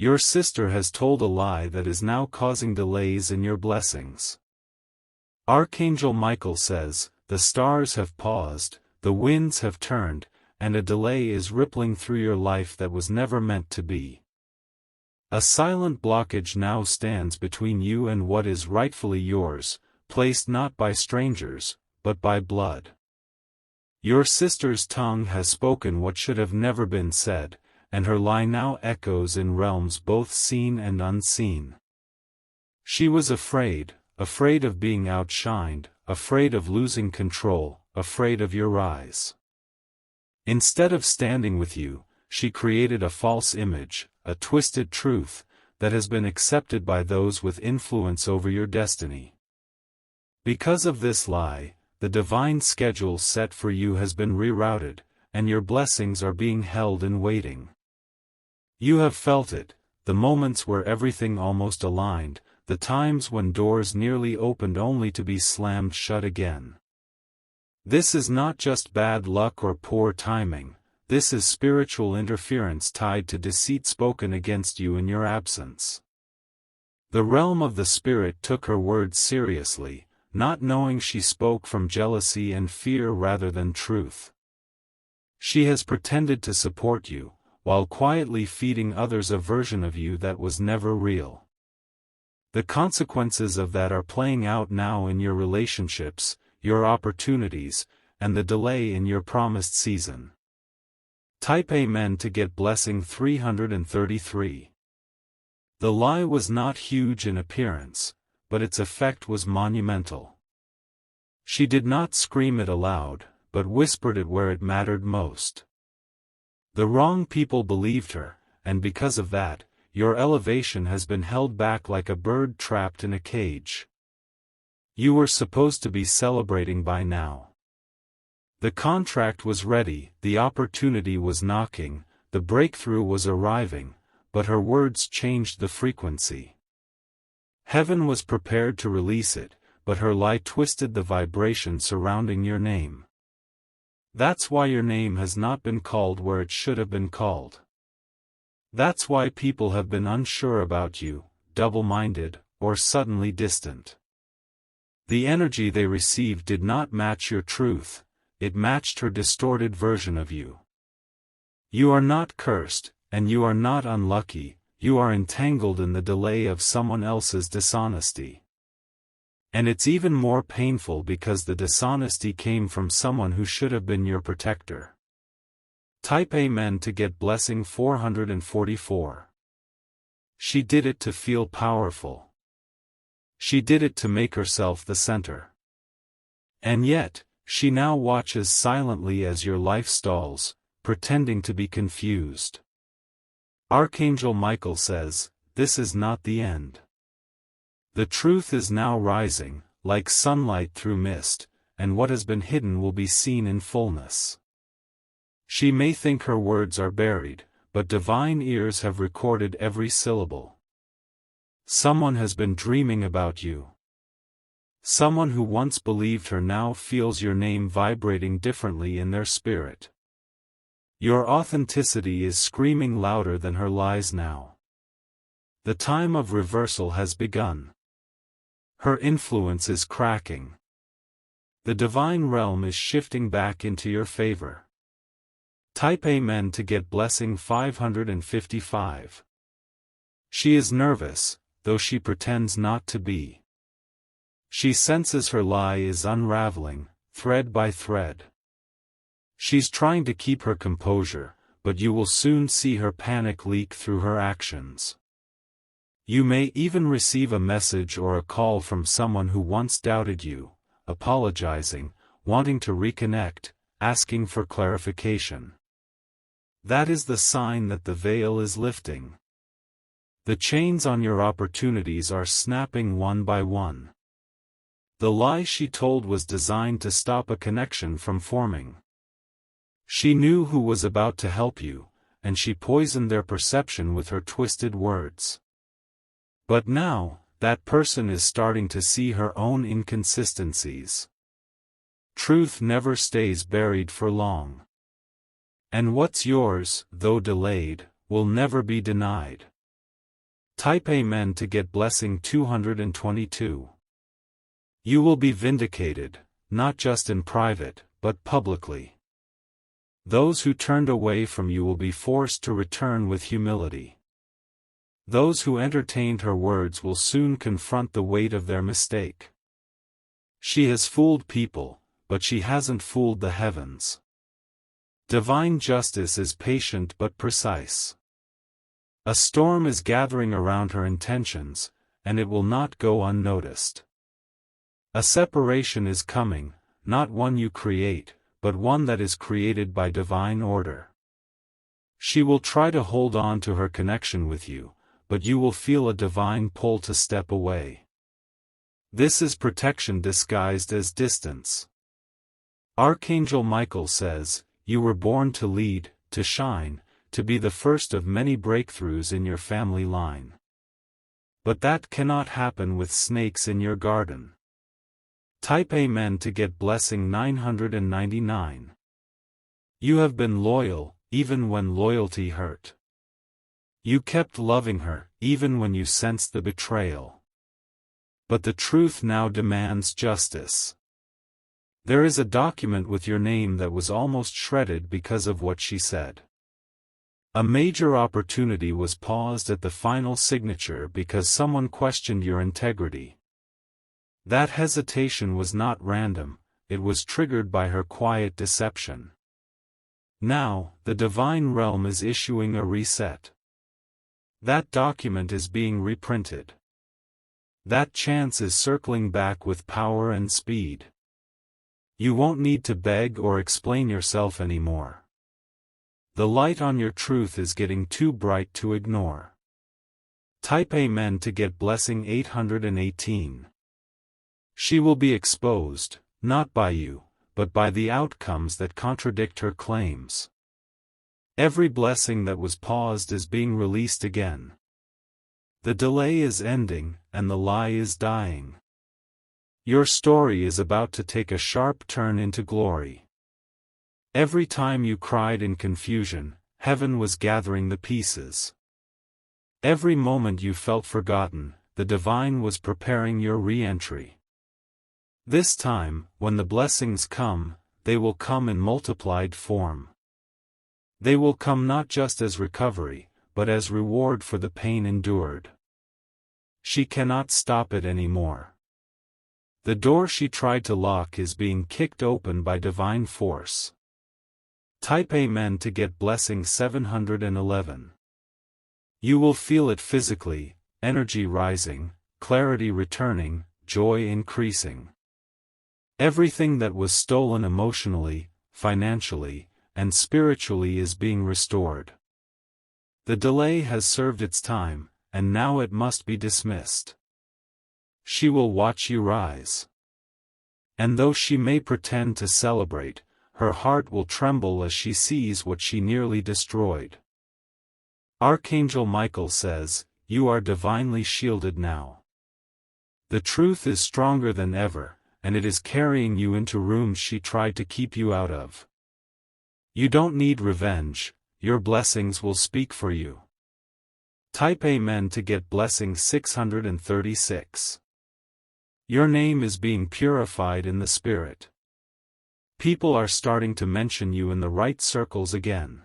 Your sister has told a lie that is now causing delays in your blessings. Archangel Michael says, the stars have paused, the winds have turned, and a delay is rippling through your life that was never meant to be. A silent blockage now stands between you and what is rightfully yours, placed not by strangers, but by blood. Your sister's tongue has spoken what should have never been said, and her lie now echoes in realms both seen and unseen. She was afraid of being outshined, afraid of losing control, afraid of your rise. Instead of standing with you, she created a false image, a twisted truth, that has been accepted by those with influence over your destiny. Because of this lie, the divine schedule set for you has been rerouted, and your blessings are being held in waiting. You have felt it, the moments where everything almost aligned, the times when doors nearly opened only to be slammed shut again. This is not just bad luck or poor timing, this is spiritual interference tied to deceit spoken against you in your absence. The realm of the spirit took her words seriously, not knowing she spoke from jealousy and fear rather than truth. She has pretended to support you, while quietly feeding others a version of you that was never real. The consequences of that are playing out now in your relationships, your opportunities, and the delay in your promised season. Type Amen to get blessing 333. The lie was not huge in appearance, but its effect was monumental. She did not scream it aloud, but whispered it where it mattered most. The wrong people believed her, and because of that, your elevation has been held back like a bird trapped in a cage. You were supposed to be celebrating by now. The contract was ready, the opportunity was knocking, the breakthrough was arriving, but her words changed the frequency. Heaven was prepared to release it, but her lie twisted the vibration surrounding your name. That's why your name has not been called where it should have been called. That's why people have been unsure about you, double-minded, or suddenly distant. The energy they received did not match your truth, it matched her distorted version of you. You are not cursed, and you are not unlucky, you are entangled in the delay of someone else's dishonesty. And it's even more painful because the dishonesty came from someone who should have been your protector. Type Amen to get blessing 444. She did it to feel powerful. She did it to make herself the center. And yet, she now watches silently as your life stalls, pretending to be confused. Archangel Michael says, this is not the end. The truth is now rising, like sunlight through mist, and what has been hidden will be seen in fullness. She may think her words are buried, but divine ears have recorded every syllable. Someone has been dreaming about you. Someone who once believed her now feels your name vibrating differently in their spirit. Your authenticity is screaming louder than her lies now. The time of reversal has begun. Her influence is cracking. The divine realm is shifting back into your favor. Type Amen to get blessing 555. She is nervous, though she pretends not to be. She senses her lie is unraveling, thread by thread. She's trying to keep her composure, but you will soon see her panic leak through her actions. You may even receive a message or a call from someone who once doubted you, apologizing, wanting to reconnect, asking for clarification. That is the sign that the veil is lifting. The chains on your opportunities are snapping one by one. The lie she told was designed to stop a connection from forming. She knew who was about to help you, and she poisoned their perception with her twisted words. But now, that person is starting to see her own inconsistencies. Truth never stays buried for long. And what's yours, though delayed, will never be denied. Type Amen to get blessing 222. You will be vindicated, not just in private, but publicly. Those who turned away from you will be forced to return with humility. Those who entertained her words will soon confront the weight of their mistake. She has fooled people, but she hasn't fooled the heavens. Divine justice is patient but precise. A storm is gathering around her intentions, and it will not go unnoticed. A separation is coming, not one you create, but one that is created by divine order. She will try to hold on to her connection with you, but you will feel a divine pull to step away. This is protection disguised as distance. Archangel Michael says, "You were born to lead, to shine, to be the first of many breakthroughs in your family line. But that cannot happen with snakes in your garden." Type Amen to get blessing 999. You have been loyal, even when loyalty hurt. You kept loving her, even when you sensed the betrayal. But the truth now demands justice. There is a document with your name that was almost shredded because of what she said. A major opportunity was paused at the final signature because someone questioned your integrity. That hesitation was not random, it was triggered by her quiet deception. Now, the divine realm is issuing a reset. That document is being reprinted. That chance is circling back with power and speed. You won't need to beg or explain yourself anymore. The light on your truth is getting too bright to ignore. Type Amen to get blessing 818. She will be exposed, not by you, but by the outcomes that contradict her claims. Every blessing that was paused is being released again. The delay is ending, and the lie is dying. Your story is about to take a sharp turn into glory. Every time you cried in confusion, heaven was gathering the pieces. Every moment you felt forgotten, the divine was preparing your re-entry. This time, when the blessings come, they will come in multiplied form. They will come not just as recovery, but as reward for the pain endured. She cannot stop it anymore. The door she tried to lock is being kicked open by divine force. Type Amen to get blessing 711. You will feel it physically, energy rising, clarity returning, joy increasing. Everything that was stolen emotionally, financially, and spiritually is being restored. The delay has served its time, and now it must be dismissed. She will watch you rise. And though she may pretend to celebrate, her heart will tremble as she sees what she nearly destroyed. Archangel Michael says, "You are divinely shielded now." The truth is stronger than ever, and it is carrying you into rooms she tried to keep you out of. You don't need revenge, your blessings will speak for you. Type Amen to get blessing 636. Your name is being purified in the Spirit. People are starting to mention you in the right circles again.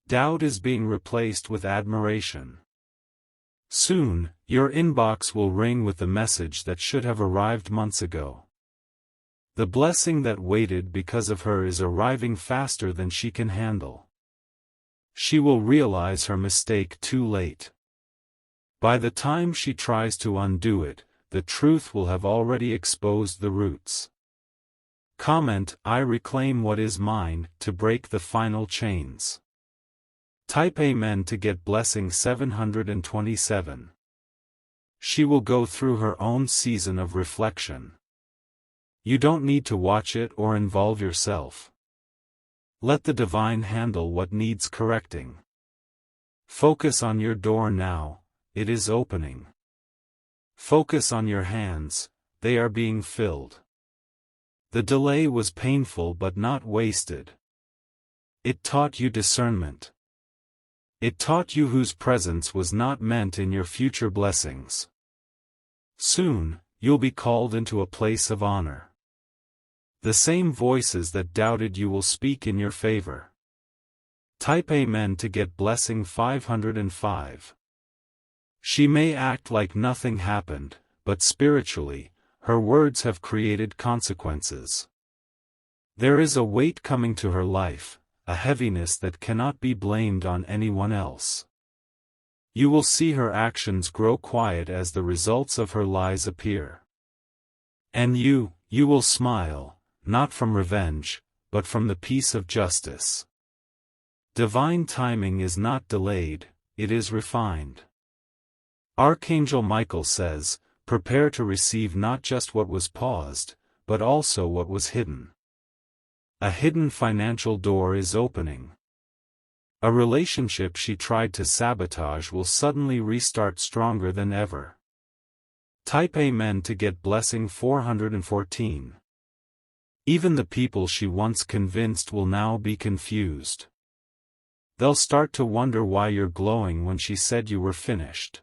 Doubt is being replaced with admiration. Soon, your inbox will ring with the message that should have arrived months ago. The blessing that waited because of her is arriving faster than she can handle. She will realize her mistake too late. By the time she tries to undo it, the truth will have already exposed the roots. Comment, "I reclaim what is mine," to break the final chains. Type Amen to get blessing 727. She will go through her own season of reflection. You don't need to watch it or involve yourself. Let the divine handle what needs correcting. Focus on your door now, it is opening. Focus on your hands, they are being filled. The delay was painful but not wasted. It taught you discernment. It taught you whose presence was not meant in your future blessings. Soon, you'll be called into a place of honor. The same voices that doubted you will speak in your favor. Type Amen to get blessing 505. She may act like nothing happened, but spiritually, her words have created consequences. There is a weight coming to her life, a heaviness that cannot be blamed on anyone else. You will see her actions grow quiet as the results of her lies appear. And you will smile, not from revenge, but from the peace of justice. Divine timing is not delayed, it is refined. Archangel Michael says, prepare to receive not just what was paused, but also what was hidden. A hidden financial door is opening. A relationship she tried to sabotage will suddenly restart stronger than ever. Type Amen to get blessing 414. Even the people she once convinced will now be confused. They'll start to wonder why you're glowing when she said you were finished.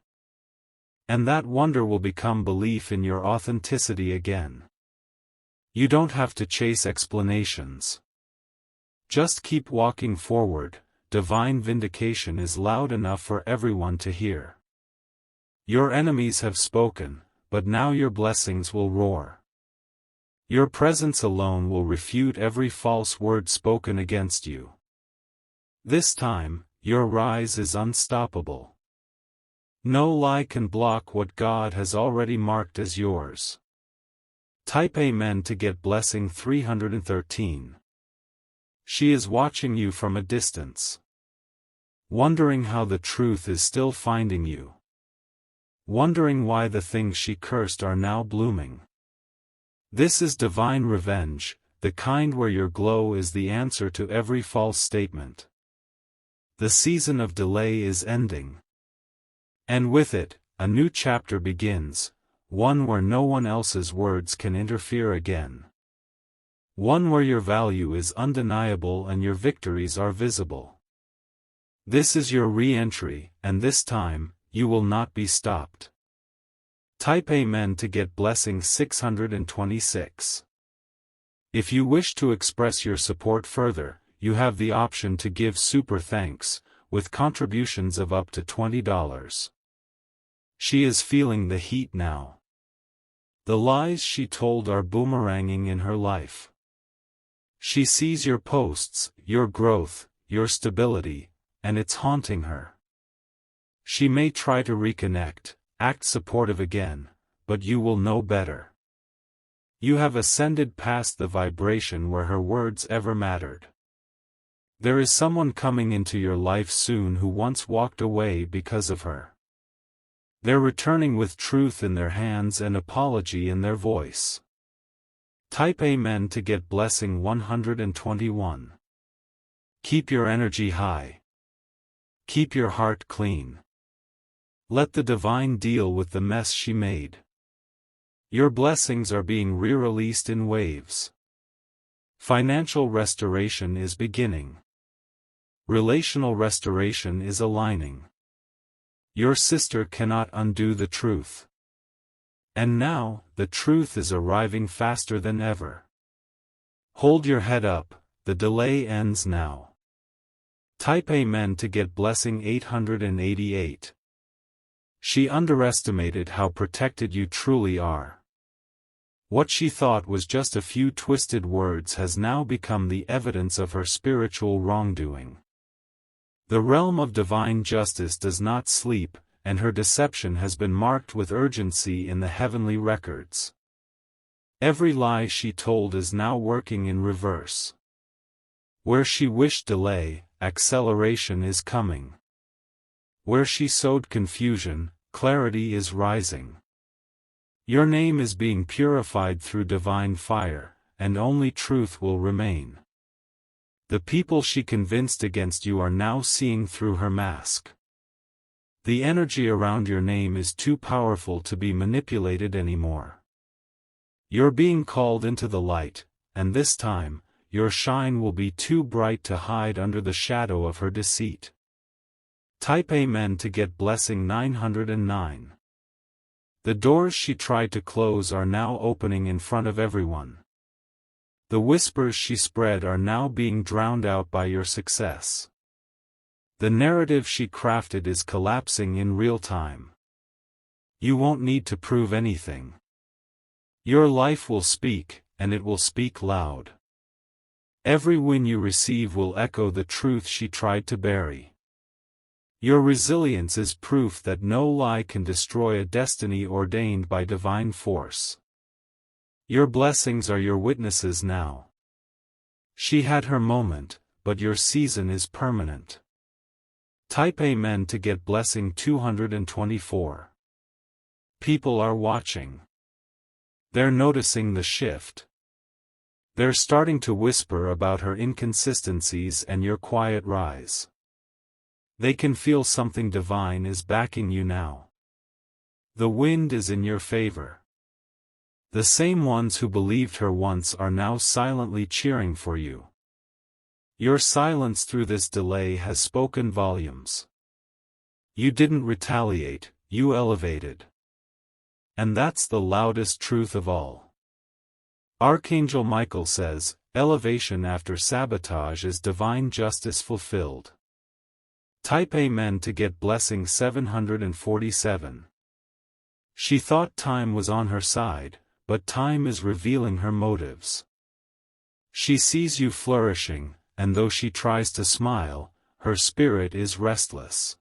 And that wonder will become belief in your authenticity again. You don't have to chase explanations. Just keep walking forward. Divine vindication is loud enough for everyone to hear. Your enemies have spoken, but now your blessings will roar. Your presence alone will refute every false word spoken against you. This time, your rise is unstoppable. No lie can block what God has already marked as yours. Type Amen to get blessing 313. She is watching you from a distance. Wondering how the truth is still finding you. Wondering why the things she cursed are now blooming. This is divine revenge, the kind where your glow is the answer to every false statement. The season of delay is ending. And with it, a new chapter begins, one where no one else's words can interfere again. One where your value is undeniable and your victories are visible. This is your re-entry, and this time, you will not be stopped. Type Amen to get blessing 626. If you wish to express your support further, you have the option to give super thanks, with contributions of up to $20. She is feeling the heat now. The lies she told are boomeranging in her life. She sees your posts, your growth, your stability, and it's haunting her. She may try to reconnect, act supportive again, but you will know better. You have ascended past the vibration where her words ever mattered. There is someone coming into your life soon who once walked away because of her. They're returning with truth in their hands and apology in their voice. Type Amen to get blessing 121. Keep your energy high. Keep your heart clean. Let the divine deal with the mess she made. Your blessings are being re-released in waves. Financial restoration is beginning. Relational restoration is aligning. Your sister cannot undo the truth. And now, the truth is arriving faster than ever. Hold your head up, the delay ends now. Type Amen to get blessing 888. She underestimated how protected you truly are. What she thought was just a few twisted words has now become the evidence of her spiritual wrongdoing. The realm of divine justice does not sleep, and her deception has been marked with urgency in the heavenly records. Every lie she told is now working in reverse. Where she wished delay, acceleration is coming. Where she sowed confusion, clarity is rising. Your name is being purified through divine fire, and only truth will remain. The people she convinced against you are now seeing through her mask. The energy around your name is too powerful to be manipulated anymore. You're being called into the light, and this time, your shine will be too bright to hide under the shadow of her deceit. Type Amen to get blessing 909. The doors she tried to close are now opening in front of everyone. The whispers she spread are now being drowned out by your success. The narrative she crafted is collapsing in real time. You won't need to prove anything. Your life will speak, and it will speak loud. Every win you receive will echo the truth she tried to bury. Your resilience is proof that no lie can destroy a destiny ordained by divine force. Your blessings are your witnesses now. She had her moment, but your season is permanent. Type Amen to get blessing 224. People are watching. They're noticing the shift. They're starting to whisper about her inconsistencies and your quiet rise. They can feel something divine is backing you now. The wind is in your favor. The same ones who believed her once are now silently cheering for you. Your silence through this delay has spoken volumes. You didn't retaliate, you elevated. And that's the loudest truth of all. Archangel Michael says, elevation after sabotage is divine justice fulfilled. Type Amen to get blessing 747. She thought time was on her side, but time is revealing her motives. She sees you flourishing, and though she tries to smile, her spirit is restless.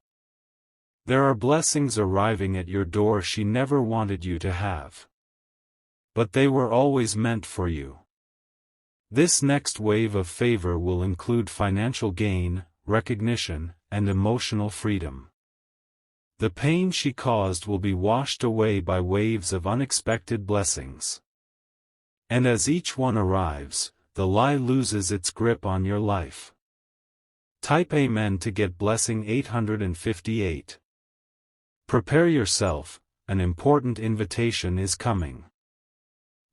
There are blessings arriving at your door she never wanted you to have. But they were always meant for you. This next wave of favor will include financial gain, recognition, and emotional freedom. The pain she caused will be washed away by waves of unexpected blessings. And as each one arrives, the lie loses its grip on your life. Type Amen to get blessing 858. Prepare yourself, an important invitation is coming.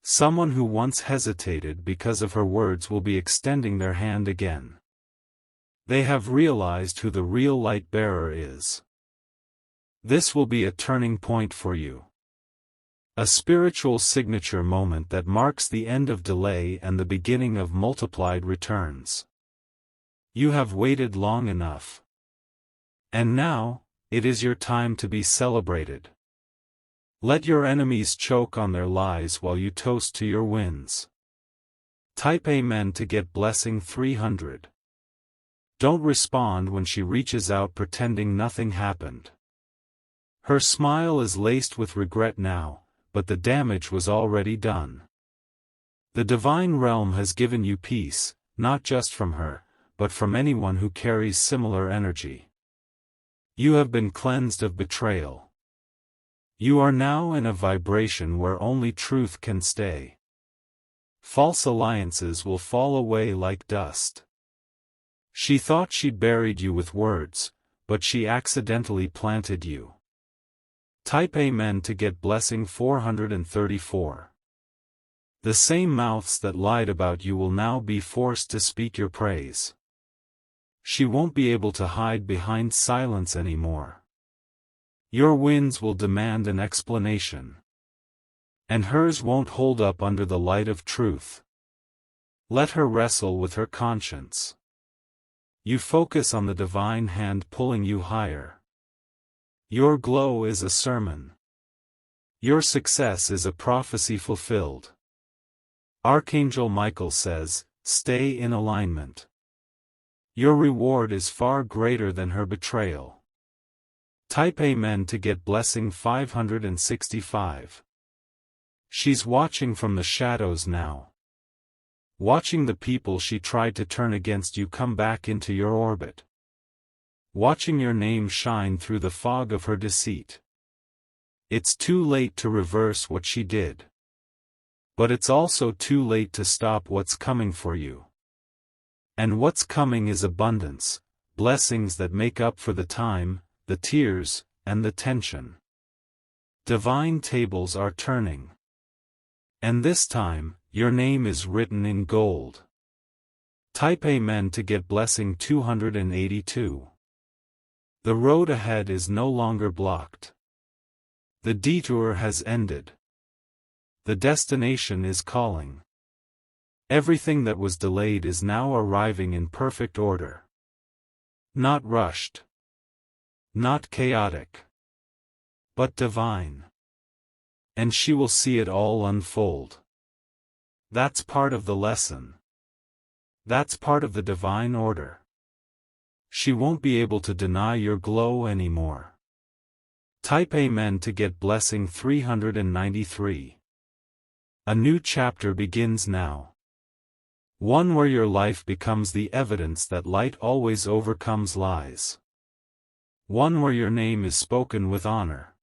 Someone who once hesitated because of her words will be extending their hand again. They have realized who the real light bearer is. This will be a turning point for you. A spiritual signature moment that marks the end of delay and the beginning of multiplied returns. You have waited long enough. And now, it is your time to be celebrated. Let your enemies choke on their lies while you toast to your wins. Type Amen to get blessing 300. Don't respond when she reaches out pretending nothing happened. Her smile is laced with regret now, but the damage was already done. The divine realm has given you peace, not just from her, but from anyone who carries similar energy. You have been cleansed of betrayal. You are now in a vibration where only truth can stay. False alliances will fall away like dust. She thought she buried you with words, but she accidentally planted you. Type Amen to get blessing 434. The same mouths that lied about you will now be forced to speak your praise. She won't be able to hide behind silence anymore. Your wins will demand an explanation. And hers won't hold up under the light of truth. Let her wrestle with her conscience. You focus on the divine hand pulling you higher. Your glow is a sermon. Your success is a prophecy fulfilled. Archangel Michael says, stay in alignment. Your reward is far greater than her betrayal. Type Amen to get blessing 565. She's watching from the shadows now. Watching the people she tried to turn against you come back into your orbit. Watching your name shine through the fog of her deceit. It's too late to reverse what she did. But it's also too late to stop what's coming for you. And what's coming is abundance, blessings that make up for the time, the tears, and the tension. Divine tables are turning. And this time, your name is written in gold. Type Amen to get blessing 282. The road ahead is no longer blocked. The detour has ended. The destination is calling. Everything that was delayed is now arriving in perfect order. Not rushed. Not chaotic. But divine. And she will see it all unfold. That's part of the lesson. That's part of the divine order. She won't be able to deny your glow anymore. Type Amen to get blessing 393. A new chapter begins now. One where your life becomes the evidence that light always overcomes lies. One where your name is spoken with honor.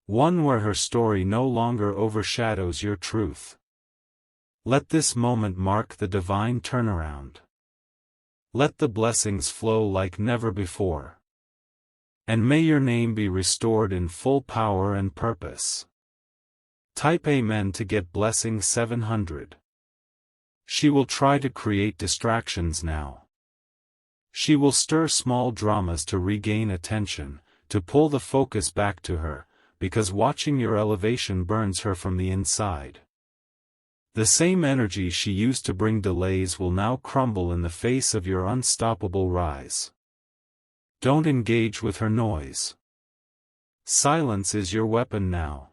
One where her story no longer overshadows your truth. Let this moment mark the divine turnaround. Let the blessings flow like never before. And may your name be restored in full power and purpose. Type Amen to get blessing 700. She will try to create distractions now. She will stir small dramas to regain attention, to pull the focus back to her, because watching your elevation burns her from the inside. The same energy she used to bring delays will now crumble in the face of your unstoppable rise. Don't engage with her noise. Silence is your weapon now.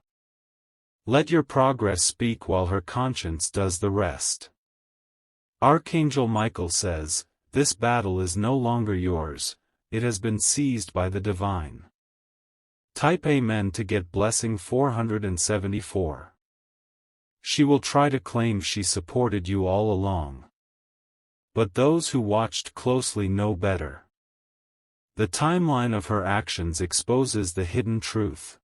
Let your progress speak while her conscience does the rest. Archangel Michael says, "This battle is no longer yours, it has been seized by the divine." Type Amen to get blessing 474. She will try to claim she supported you all along. But those who watched closely know better. The timeline of her actions exposes the hidden truth.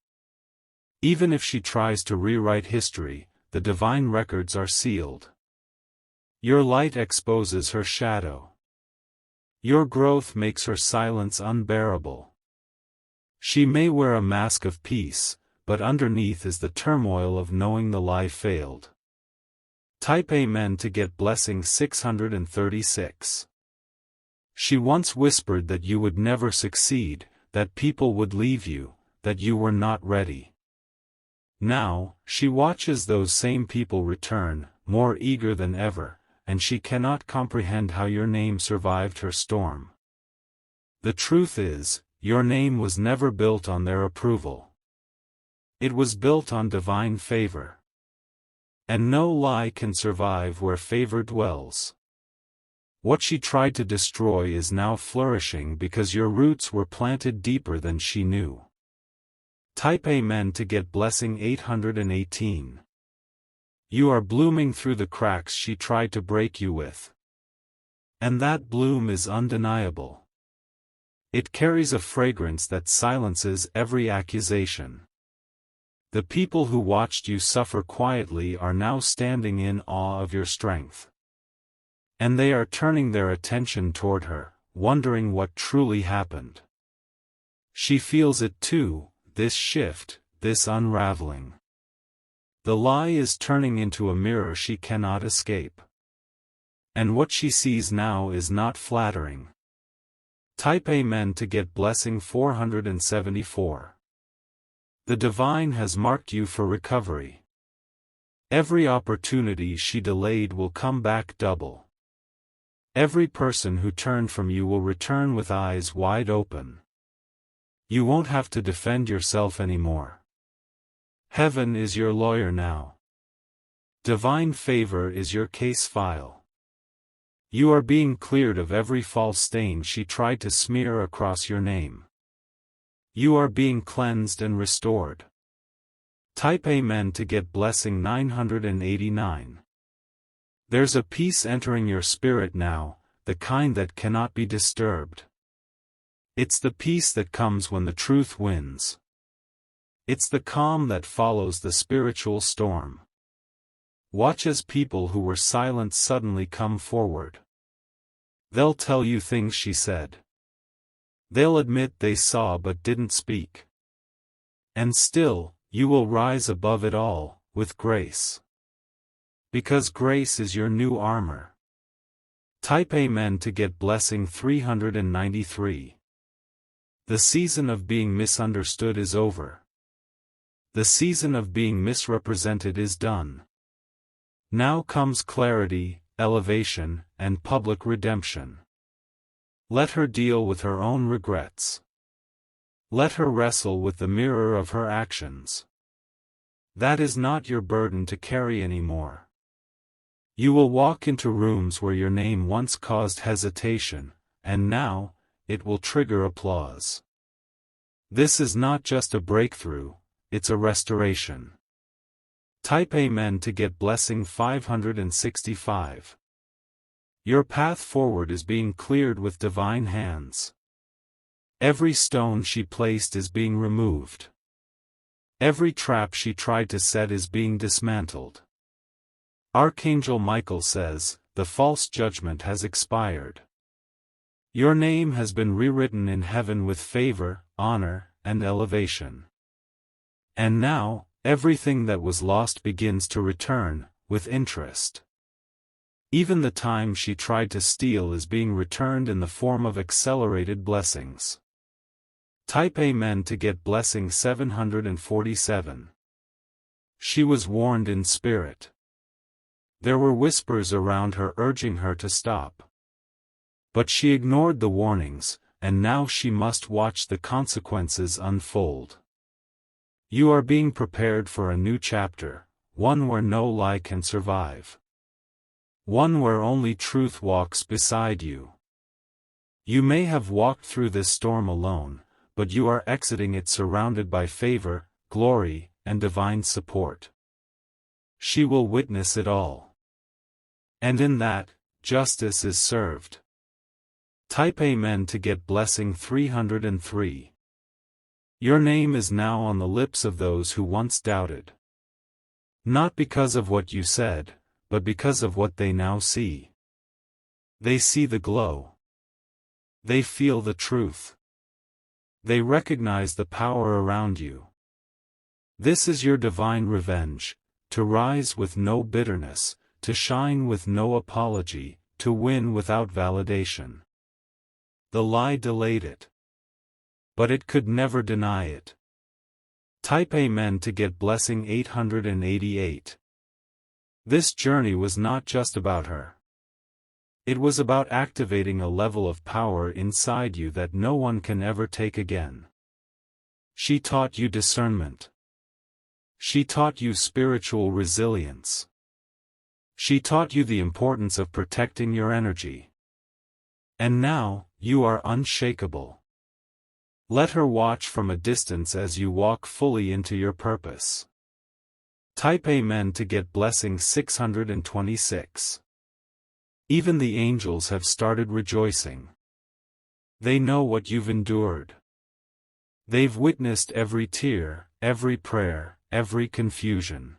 Even if she tries to rewrite history, the divine records are sealed. Your light exposes her shadow. Your growth makes her silence unbearable. She may wear a mask of peace, but underneath is the turmoil of knowing the lie failed. Type Amen to get blessing 636. She once whispered that you would never succeed, that people would leave you, that you were not ready. Now, she watches those same people return, more eager than ever, and she cannot comprehend how your name survived her storm. The truth is, your name was never built on their approval. It was built on divine favor. And no lie can survive where favor dwells. What she tried to destroy is now flourishing because your roots were planted deeper than she knew. Type Amen to get blessing 818. You are blooming through the cracks she tried to break you with. And that bloom is undeniable. It carries a fragrance that silences every accusation. The people who watched you suffer quietly are now standing in awe of your strength. And they are turning their attention toward her, wondering what truly happened. She feels it too, this shift, this unraveling. The lie is turning into a mirror she cannot escape. And what she sees now is not flattering. Type Amen to get blessing 474. The divine has marked you for recovery. Every opportunity she delayed will come back double. Every person who turned from you will return with eyes wide open. You won't have to defend yourself anymore. Heaven is your lawyer now. Divine favor is your case file. You are being cleared of every false stain she tried to smear across your name. You are being cleansed and restored. Type Amen to get blessing 989. There's a peace entering your spirit now, the kind that cannot be disturbed. It's the peace that comes when the truth wins. It's the calm that follows the spiritual storm. Watch as people who were silent suddenly come forward. They'll tell you things she said. They'll admit they saw but didn't speak. And still, you will rise above it all, with grace. Because grace is your new armor. Type Amen to get blessing 393. The season of being misunderstood is over. The season of being misrepresented is done. Now comes clarity, elevation, and public redemption. Let her deal with her own regrets. Let her wrestle with the mirror of her actions. That is not your burden to carry anymore. You will walk into rooms where your name once caused hesitation, and now, it will trigger applause. This is not just a breakthrough, it's a restoration. Type Amen to get blessing 565. Your path forward is being cleared with divine hands. Every stone she placed is being removed. Every trap she tried to set is being dismantled. Archangel Michael says, the false judgment has expired. Your name has been rewritten in heaven with favor, honor, and elevation. And now, everything that was lost begins to return, with interest. Even the time she tried to steal is being returned in the form of accelerated blessings. Type Amen to get blessing 747. She was warned in spirit. There were whispers around her urging her to stop. But she ignored the warnings, and now she must watch the consequences unfold. You are being prepared for a new chapter, one where no lie can survive. One where only truth walks beside you. You may have walked through this storm alone, but you are exiting it surrounded by favor, glory, and divine support. She will witness it all. And in that, justice is served. Type Amen to get blessing 303. Your name is now on the lips of those who once doubted. Not because of what you said, but because of what they now see. They see the glow. They feel the truth. They recognize the power around you. This is your divine revenge, to rise with no bitterness, to shine with no apology, to win without validation. The lie delayed it. But it could never deny it. Type Amen to get blessing 888. This journey was not just about her. It was about activating a level of power inside you that no one can ever take again. She taught you discernment. She taught you spiritual resilience. She taught you the importance of protecting your energy. And now, you are unshakable. Let her watch from a distance as you walk fully into your purpose. Type Amen to get blessing 626. Even the angels have started rejoicing. They know what you've endured. They've witnessed every tear, every prayer, every confusion.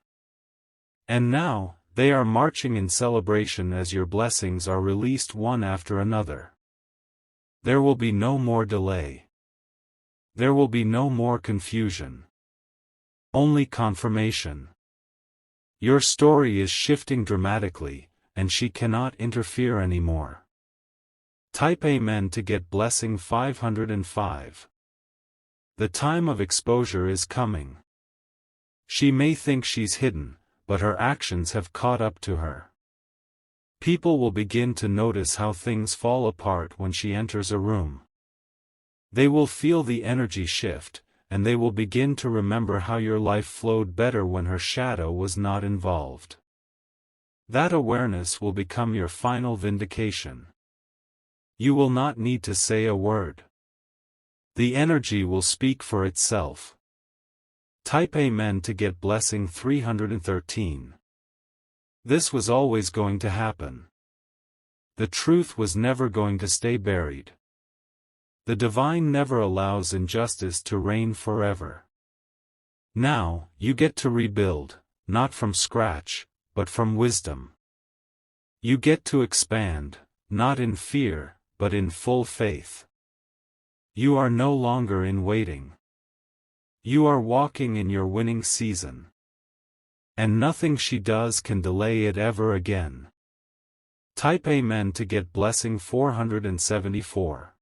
And now, they are marching in celebration as your blessings are released one after another. There will be no more delay. There will be no more confusion. Only confirmation. Your story is shifting dramatically, and she cannot interfere anymore. Type Amen to get blessing 505. The time of exposure is coming. She may think she's hidden, but her actions have caught up to her. People will begin to notice how things fall apart when she enters a room. They will feel the energy shift, and they will begin to remember how your life flowed better when her shadow was not involved. That awareness will become your final vindication. You will not need to say a word. The energy will speak for itself. Type Amen to get blessing 313. This was always going to happen. The truth was never going to stay buried. The divine never allows injustice to reign forever. Now, you get to rebuild, not from scratch, but from wisdom. You get to expand, not in fear, but in full faith. You are no longer in waiting. You are walking in your winning season. And nothing she does can delay it ever again. Type Amen to get blessing 474.